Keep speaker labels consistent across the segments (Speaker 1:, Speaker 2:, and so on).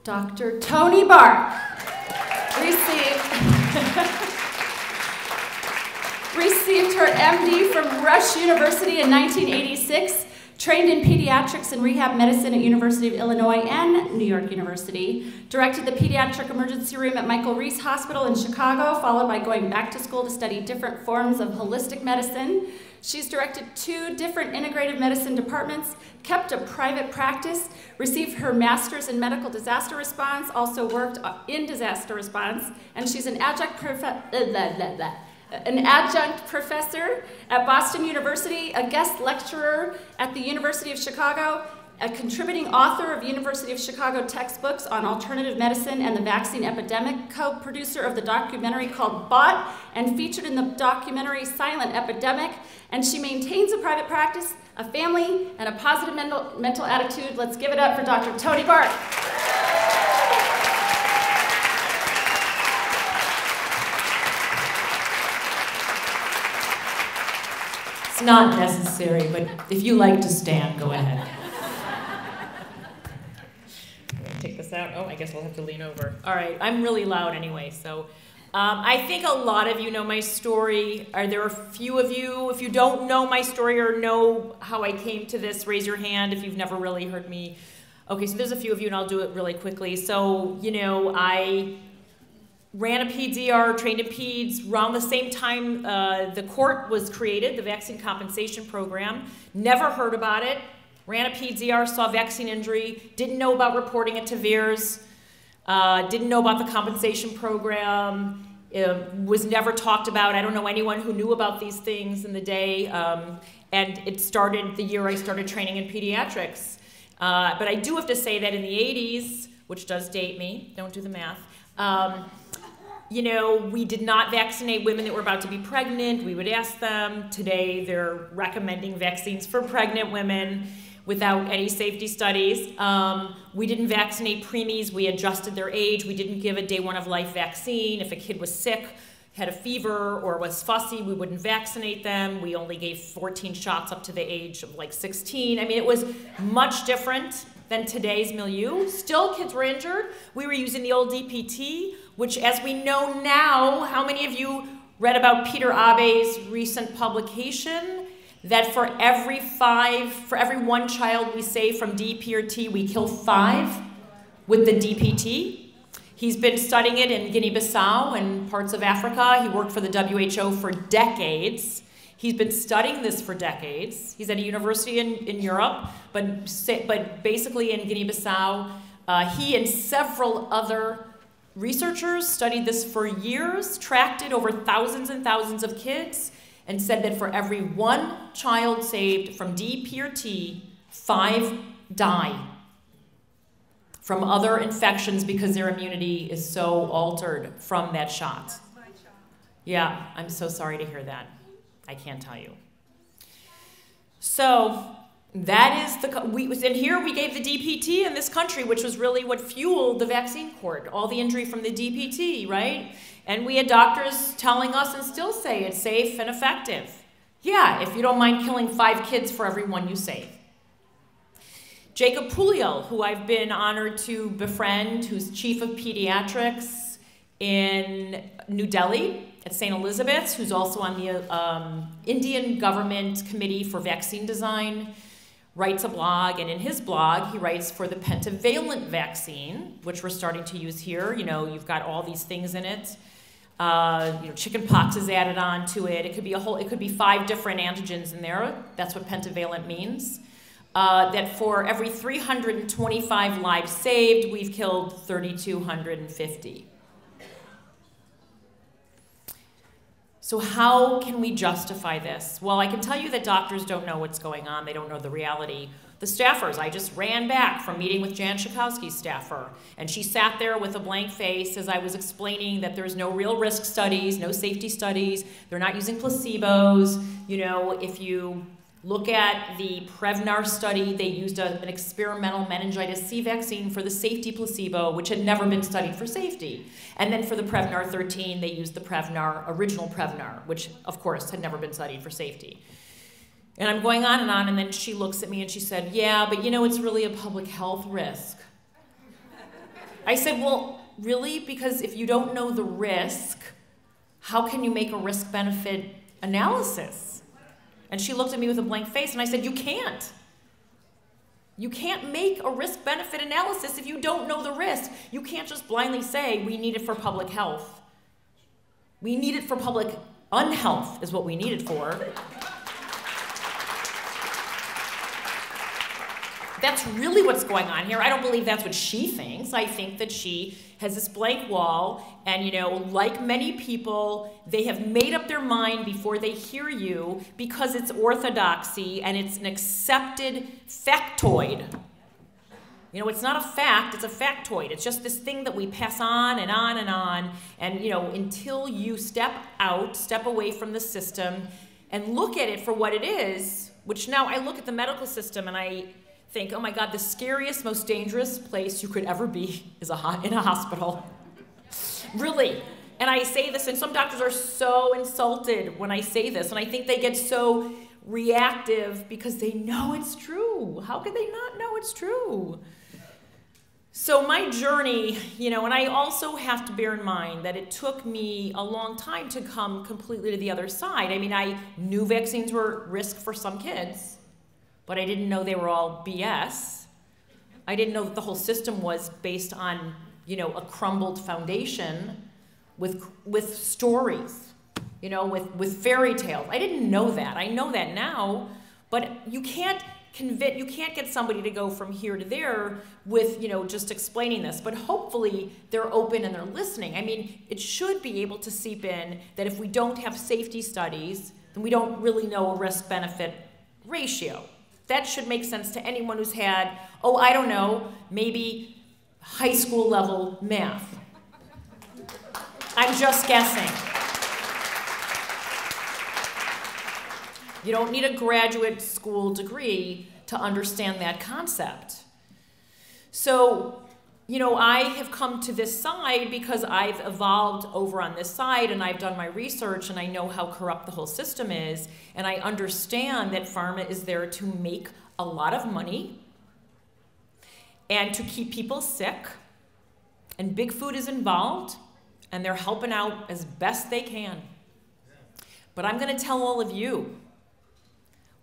Speaker 1: Dr. Toni Bark received her MD from Rush University in 1986, trained in pediatrics and rehab medicine at University of Illinois and New York University, directed the pediatric emergency room at Michael Reese Hospital in Chicago, followed by going back to school to study different forms of holistic medicine. She's directed 2 different integrative medicine departments, kept a private practice, received her master's in medical disaster response, also worked in disaster response, and she's an adjunct professor at Boston University, a guest lecturer at the University of Chicago, a contributing author of University of Chicago textbooks on alternative medicine and the vaccine epidemic, co-producer of the documentary called Bought, and featured in the documentary Silent Epidemic, and she maintains a private practice, a family, and a positive mental attitude. Let's give it up for Dr. Toni Bark.
Speaker 2: It's not necessary, but if you like to stand, go ahead. Take this out. Oh, I guess I'll have to lean over. All right, I'm really loud anyway, so I think a lot of you know my story. Are there a few of you, if you don't know my story or know how I came to this, raise your hand if you've never really heard me. Okay, so there's a few of you, and I'll do it really quickly. So, you know, I ran a PDR, trained in peds, around the same time the court was created, the Vaccine Compensation Program. Never heard about it. Ran a PDR, saw vaccine injury, didn't know about reporting it to VAERS, didn't know about the compensation program, was never talked about. I don't know anyone who knew about these things in the day. And it started the year I started training in pediatrics. But I do have to say that in the 80s, which does date me, don't do the math, you know, we did not vaccinate women that were about to be pregnant. We would ask them. Today, they're recommending vaccines for pregnant women without any safety studies. We didn't vaccinate preemies. We adjusted their age. We didn't give a day 1 of life vaccine. If a kid was sick, had a fever, or was fussy, we wouldn't vaccinate them. We only gave 14 shots up to the age of like 16. I mean, it was much different than today's milieu. Still, kids were injured. We were using the old DPT, which, as we know now, how many of you read about Peter Abe's recent publication that for every 1 child we save from DPRT, we kill 5 with the DPT? He's been studying it in Guinea-Bissau and parts of Africa. He worked for the WHO for decades. He's been studying this for decades. He's at a university in Europe, but basically in Guinea-Bissau. He and several other researchers studied this for years, tracked it over thousands and thousands of kids, and said that for every 1 child saved from DPRT, 5 die from other infections because their immunity is so altered from that shot. Yeah, I'm so sorry to hear that. I can't tell you. So that is and here we gave the DPT in this country, which was really what fueled the vaccine court, all the injury from the DPT, right? And we had doctors telling us and still say it's safe and effective. Yeah, if you don't mind killing 5 kids for every 1 you save. Jacob Pouliel, who I've been honored to befriend, who's chief of pediatrics in New Delhi at St. Elizabeth's, who's also on the Indian government committee for vaccine design, writes a blog, and in his blog, he writes for the pentavalent vaccine, which we're starting to use here. You know, you've got all these things in it. You know, chicken pox is added on to it. It could be 5 different antigens in there. That's what pentavalent means. That for every 325 lives saved, we've killed 3,250. So how can we justify this? Well, I can tell you that doctors don't know what's going on. They don't know the reality. The staffers, I just ran back from meeting with Jan Schakowsky's staffer, and she sat there with a blank face as I was explaining that there's no real risk studies, no safety studies. They're not using placebos. You know, if you look at the Prevnar study, they used an experimental meningitis C vaccine for the safety placebo, which had never been studied for safety. And then for the Prevnar 13, they used the original Prevnar, which of course had never been studied for safety. And I'm going on, and then she looks at me and she said, yeah, but you know, it's really a public health risk. I said, well, really? Because if you don't know the risk, how can you make a risk-benefit analysis? And she looked at me with a blank face, and I said, you can't. You can't make a risk-benefit analysis if you don't know the risk. You can't just blindly say, we need it for public health. We need it for public unhealth is what we need it for. That's really what's going on here. I don't believe that's what she thinks. I think that she has this blank wall, and like many people, they have made up their mind before they hear you because it's orthodoxy and it's an accepted factoid. It's not a fact, it's a factoid. It's just this thing that we pass on and on and on, and until you step away from the system and look at it for what it is, which now I look at the medical system and I think, oh my God, the scariest, most dangerous place you could ever be is in a hospital. Really. And I say this, and some doctors are so insulted when I say this, and I think they get so reactive because they know it's true. How could they not know it's true? So my journey, and I also have to bear in mind that it took me a long time to come completely to the other side. I mean, I knew vaccines were a risk for some kids, but I didn't know they were all BS. I didn't know that the whole system was based on, a crumbled foundation with stories, with fairy tales. I didn't know that. I know that now, but you can't get somebody to go from here to there with, just explaining this. But hopefully they're open and they're listening. I mean, it should be able to seep in that if we don't have safety studies, then we don't really know a risk-benefit ratio. That should make sense to anyone who's had, I don't know, maybe high school level math. I'm just guessing. You don't need a graduate school degree to understand that concept. So, I have come to this side because I've evolved over on this side and I've done my research and I know how corrupt the whole system is, and I understand that pharma is there to make a lot of money and to keep people sick, and big food is involved and they're helping out as best they can. But I'm going to tell all of you,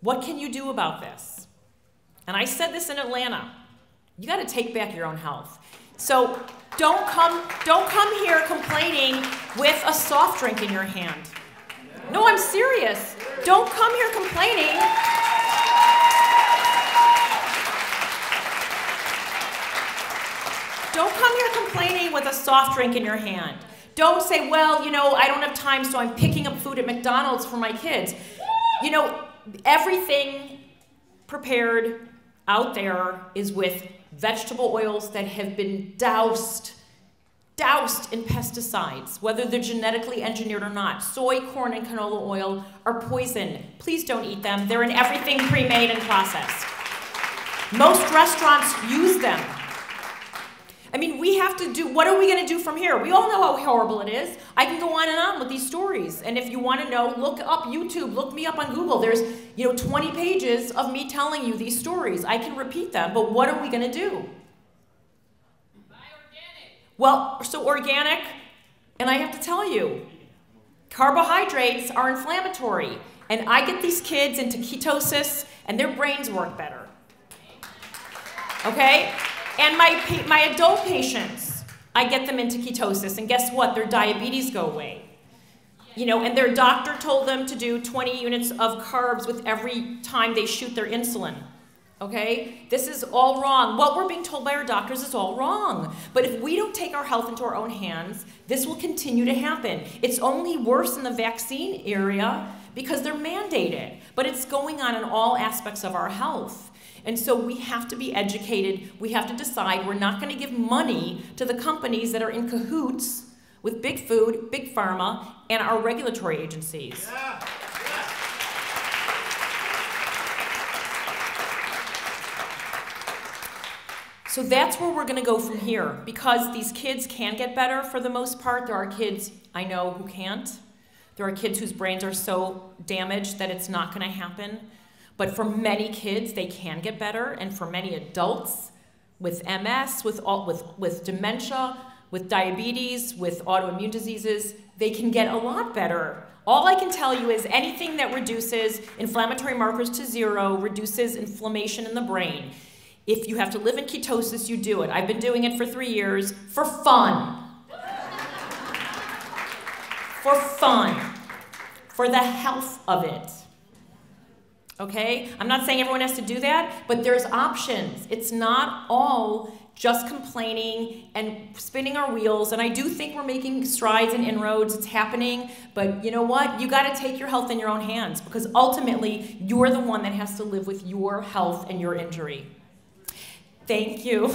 Speaker 2: what can you do about this? And I said this in Atlanta. You got to take back your own health. So don't come here complaining with a soft drink in your hand. No, I'm serious. Don't come here complaining. Don't come here complaining with a soft drink in your hand. Don't say, well, I don't have time, so I'm picking up food at McDonald's for my kids. Everything prepared out there is with vegetable oils that have been doused in pesticides, whether they're genetically engineered or not. Soy, corn, and canola oil are poison. Please don't eat them. They're in everything pre-made and processed. Most restaurants use them. I mean, we have to do, what are we going to do from here? We all know how horrible it is. I can go on and on with these stories. And if you want to know, look up YouTube, look me up on Google. There's, 20 pages of me telling you these stories. I can repeat them, but what are we going to do?
Speaker 3: Buy organic.
Speaker 2: Well, so organic, and I have to tell you, carbohydrates are inflammatory. And I get these kids into ketosis, and their brains work better. Okay? And my adult patients, I get them into ketosis, and guess what? Their diabetes go away. And their doctor told them to do 20 units of carbs with every time they shoot their insulin. Okay? This is all wrong. What we're being told by our doctors is all wrong. But if we don't take our health into our own hands, this will continue to happen. It's only worse in the vaccine area because they're mandated. But it's going on in all aspects of our health. And so we have to be educated. We have to decide we're not going to give money to the companies that are in cahoots with big food, big pharma, and our regulatory agencies.
Speaker 3: Yeah.
Speaker 2: So that's where we're going to go from here. Because these kids can get better for the most part. There are kids I know who can't. There are kids whose brains are so damaged that it's not going to happen. But for many kids, they can get better, and for many adults, with MS, with dementia, with diabetes, with autoimmune diseases. They can get a lot better. All I can tell you is anything that reduces inflammatory markers to zero reduces inflammation in the brain. If you have to live in ketosis, you do it. I've been doing it for 3 years for fun. For fun. For the health of it. Okay? I'm not saying everyone has to do that, but there's options. It's not all just complaining and spinning our wheels. And I do think we're making strides and inroads. It's happening. But you know what? You got to take your health in your own hands, because ultimately you're the one that has to live with your health and your injury. Thank you.